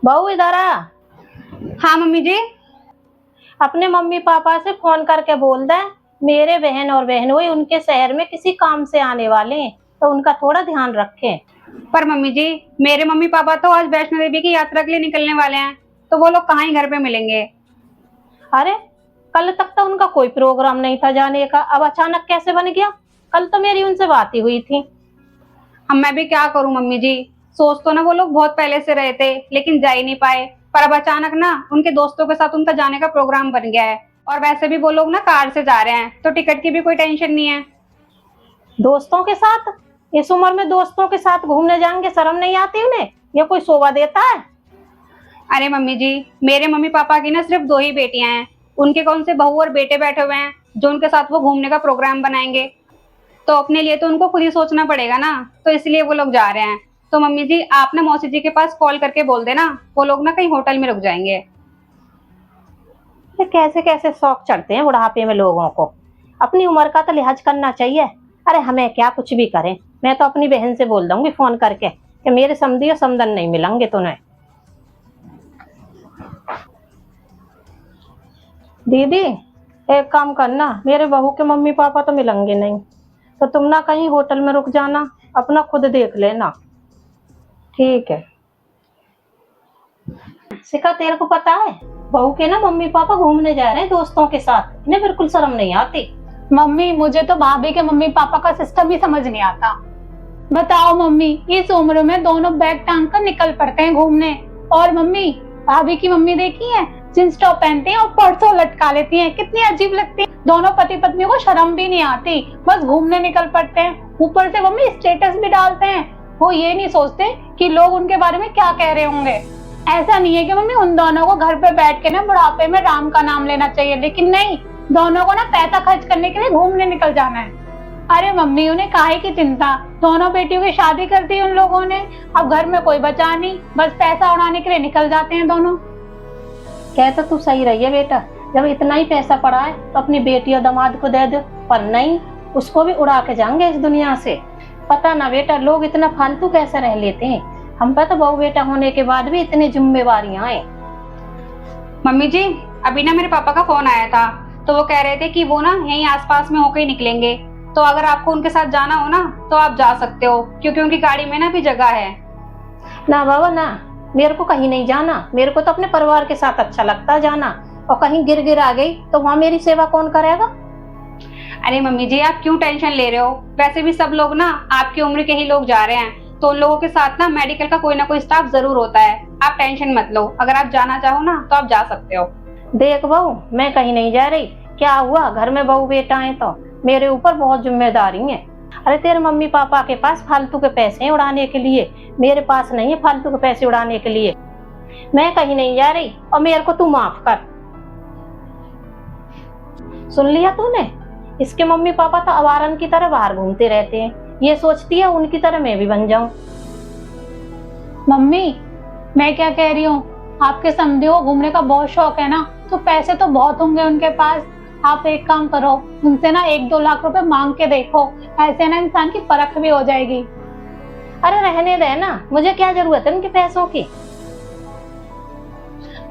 बहू इधर आ। हाँ मम्मी जी। अपने मम्मी पापा से फोन करके बोल दे मेरे बहन और बहनोई उनके शहर में किसी काम से आने वाले हैं, तो उनका थोड़ा ध्यान रखें। पर मम्मी जी, मेरे मम्मी पापा तो आज वैष्णो देवी की यात्रा के लिए निकलने वाले हैं, तो वो लोग कहाँ ही घर पे मिलेंगे। अरे कल तक तो उनका कोई प्रोग्राम नहीं था जाने का, अब अचानक कैसे बन गया? कल तो मेरी उनसे बात ही हुई थी। अब मैं भी क्या करूं मम्मी जी। सोच तो ना वो लोग बहुत पहले से रहे थे, लेकिन जा ही नहीं पाए। पर अब अचानक ना उनके दोस्तों के साथ उनका जाने का प्रोग्राम बन गया है। और वैसे भी वो लोग ना कार से जा रहे हैं, तो टिकट की भी कोई टेंशन नहीं है। दोस्तों के साथ? इस उम्र में दोस्तों के साथ घूमने जाएंगे, शर्म नहीं आती उन्हें? ये कोई शोभा देता है? अरे मम्मी जी, मेरे मम्मी पापा की ना सिर्फ 2 ही बेटियां हैं। उनके कौन से बहू और बेटे बैठे हुए हैं जो उनके साथ वो घूमने का प्रोग्राम बनाएंगे। तो अपने लिए तो उनको खुद ही सोचना पड़ेगा ना, तो इसलिए वो लोग जा रहे हैं। तो मम्मी जी, आप ना मौसी जी के पास कॉल करके बोल देना, वो लोग ना कहीं होटल में रुक जाएंगे। ये कैसे कैसे शौक चढ़ते हैं बुढ़ापे में लोगों को। अपनी उम्र का तो लिहाज करना चाहिए। अरे हमें क्या, कुछ भी करें। मैं तो अपनी बहन से बोल दूंगी फोन करके कि मेरे समधी और समधन नहीं मिलेंगे तुम्हें। दीदी एक काम करना, मेरे बहू के मम्मी पापा तो मिलेंगे नहीं, तो तुम ना कहीं होटल में रुक जाना, अपना खुद देख लेना। ठीक है। शिखा तेरे को पता है बहू के ना मम्मी पापा घूमने जा रहे हैं दोस्तों के साथ, इन्हें बिल्कुल शर्म नहीं आती। मम्मी मुझे तो भाभी के मम्मी पापा का सिस्टम ही समझ नहीं आता। बताओ मम्मी, इस उम्र में दोनों बैग टांग कर निकल पड़ते हैं घूमने। और मम्मी, भाभी की मम्मी देखी है, जींस टॉप पहनती हैं और पर्सों लटका लेती हैं, कितनी अजीब लगती है। दोनों पति पत्नी को शर्म भी नहीं आती, बस घूमने निकल पड़ते हैं। ऊपर से मम्मी स्टेटस भी डालते हैं। वो ये नहीं सोचते कि लोग उनके बारे में क्या कह रहे होंगे। ऐसा नहीं है कि मम्मी उन दोनों को घर पे बैठ के ना बुढ़ापे में राम का नाम लेना चाहिए, लेकिन नहीं, दोनों को ना पैसा खर्च करने के लिए घूमने निकल जाना है। अरे मम्मी, उन्हें काहे की चिंता, दोनों बेटियों की शादी कर दी उन लोगों ने, अब घर में कोई बचा नहीं, बस पैसा उड़ाने के लिए निकल जाते हैं दोनों। कह तो तू सही रही है बेटा, जब इतना ही पैसा पड़ा है तो अपनी बेटी और दामाद को दे दो, पर नहीं, उसको भी उड़ा के जाएंगे इस दुनिया से। पता ना बेटा लोग इतना फालतू कैसे रह लेते हैं। हम पे तो बहू बेटा होने के बाद भी इतनी जिम्मेवारियां हैं। मम्मी जी, अभी ना मेरे पापा का फोन आया था, तो वो कह रहे थे कि वो ना यहीं आसपास में होकर ही निकलेंगे। तो अगर आपको उनके साथ जाना हो ना, तो आप जा सकते हो, क्योंकि उनकी गाड़ी में ना भी जगह है। ना बाबा ना, मेरे को कहीं नहीं जाना। मेरे को तो अपने परिवार के साथ अच्छा लगता है जाना, और कहीं गिर गिर आ गई तो वहाँ मेरी सेवा कौन करेगा? अरे मम्मी जी, आप क्यों टेंशन ले रहे हो? वैसे भी सब लोग ना आपकी उम्र के ही लोग जा रहे हैं, तो उन लोगों के साथ ना मेडिकल का कोई ना कोई स्टाफ जरूर होता है। आप टेंशन मत लो, अगर आप जाना चाहो ना तो आप जा सकते हो। देख बहू, मैं कहीं नहीं जा रही। क्या हुआ, घर में बहू बेटा है तो मेरे ऊपर बहुत जिम्मेदारी है। अरे तेरे मम्मी पापा के पास फालतू के पैसे हैं उड़ाने के लिए, मेरे पास नहीं है फालतू के पैसे उड़ाने के लिए। मैं कहीं नहीं जा रही और मेरे को तू माफ कर। सुन लिया तूने? इसके मम्मी पापा तो आवारन की तरह बाहर घूमते रहते हैं, ये सोचती है उनकी तरह मैं भी बन जाऊं। मम्मी, मैं क्या कह रही हूँ, आपके समधी को घूमने का बहुत शौक है ना, तो पैसे तो बहुत होंगे उनके पास। आप एक काम करो, उनसे ना 1-2 लाख रुपए मांग के देखो, ऐसे ना इंसान की परख भी हो जाएगी। अरे रहने दे ना, मुझे क्या जरूरत है उनके पैसों की।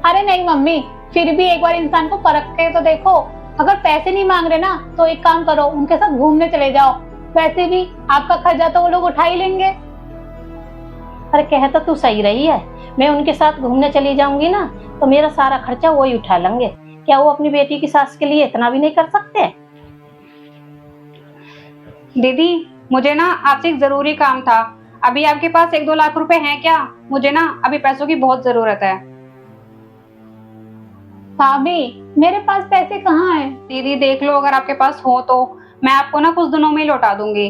अरे नहीं मम्मी, फिर भी एक बार इंसान को परख के तो देखो। अगर पैसे नहीं मांग रहे ना, तो एक काम करो, उनके साथ घूमने चले जाओ। वैसे भी आपका खर्चा तो वो लोग उठा ही लेंगे। अरे कह तो तू सही रही है, मैं उनके साथ घूमने चली जाऊंगी ना तो मेरा सारा खर्चा वो ही उठा लेंगे। क्या वो अपनी बेटी की सास के लिए इतना भी नहीं कर सकते? दीदी, मुझे ना आपसे एक जरूरी काम था। अभी आपके पास 1-2 लाख रुपए हैं क्या? मुझे ना अभी पैसों की बहुत जरूरत है। भाभी, मेरे पास पैसे कहाँ हैं? दीदी देख लो, अगर आपके पास हो तो मैं आपको ना कुछ दिनों में ही लौटा दूंगी।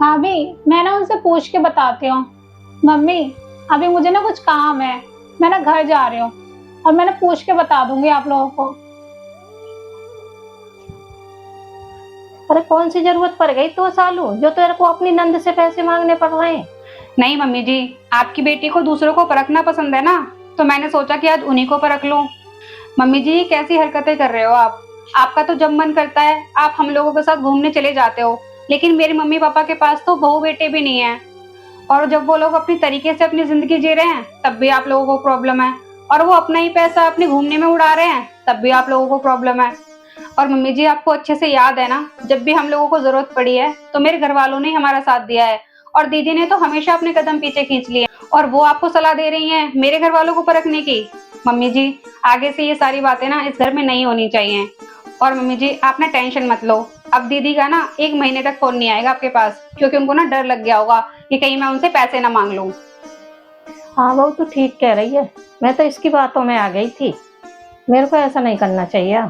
भाभी, मैं ना उनसे पूछ के बताती हूँ। मम्मी, अभी मुझे ना कुछ काम है, मैं ना घर जा रही हूँ, और मैंने पूछ के बता दूंगी आप लोगों को। अरे कौन सी जरूरत पड़ गई तो सालू, जो तेरे को अपनी नंद से पैसे मांगने पड़ रहे हैं? नहीं मम्मी जी, आपकी बेटी को दूसरों को परखना पसंद है ना, तो मैंने सोचा कि आज उन्हीं को परख लूं। मम्मी जी, कैसी हरकतें कर रहे हो आप? आपका तो जब मन करता है आप हम लोगों के साथ घूमने चले जाते हो, लेकिन मेरे मम्मी पापा के पास तो बहू बेटे भी नहीं है। और जब वो लोग अपनी तरीके से अपनी जिंदगी जी रहे हैं तब भी आप लोगों को प्रॉब्लम है, और वो अपना ही पैसा अपने घूमने में उड़ा रहे हैं तब भी आप लोगों को प्रॉब्लम है। और मम्मी जी आपको अच्छे से याद है ना, जब भी हम लोगों को जरूरत पड़ी है तो मेरे घर वालों ने हमारा साथ दिया है, और दीदी ने तो हमेशा अपने कदम पीछे खींच लिए, और वो आपको सलाह दे रही हैं मेरे घर वालों को परखने की। मम्मी जी आगे से ये सारी बातें ना इस घर में नहीं होनी चाहिए। और मम्मी जी आप ना टेंशन मत लो, अब दीदी का ना 1 महीने तक फोन नहीं आएगा आपके पास, क्योंकि उनको ना डर लग गया होगा कि कहीं मैं उनसे पैसे ना मांग लूं। हाँ बहू तो ठीक कह रही है, मैं तो इसकी बातों में आ गई थी, मेरे को ऐसा नहीं करना चाहिए।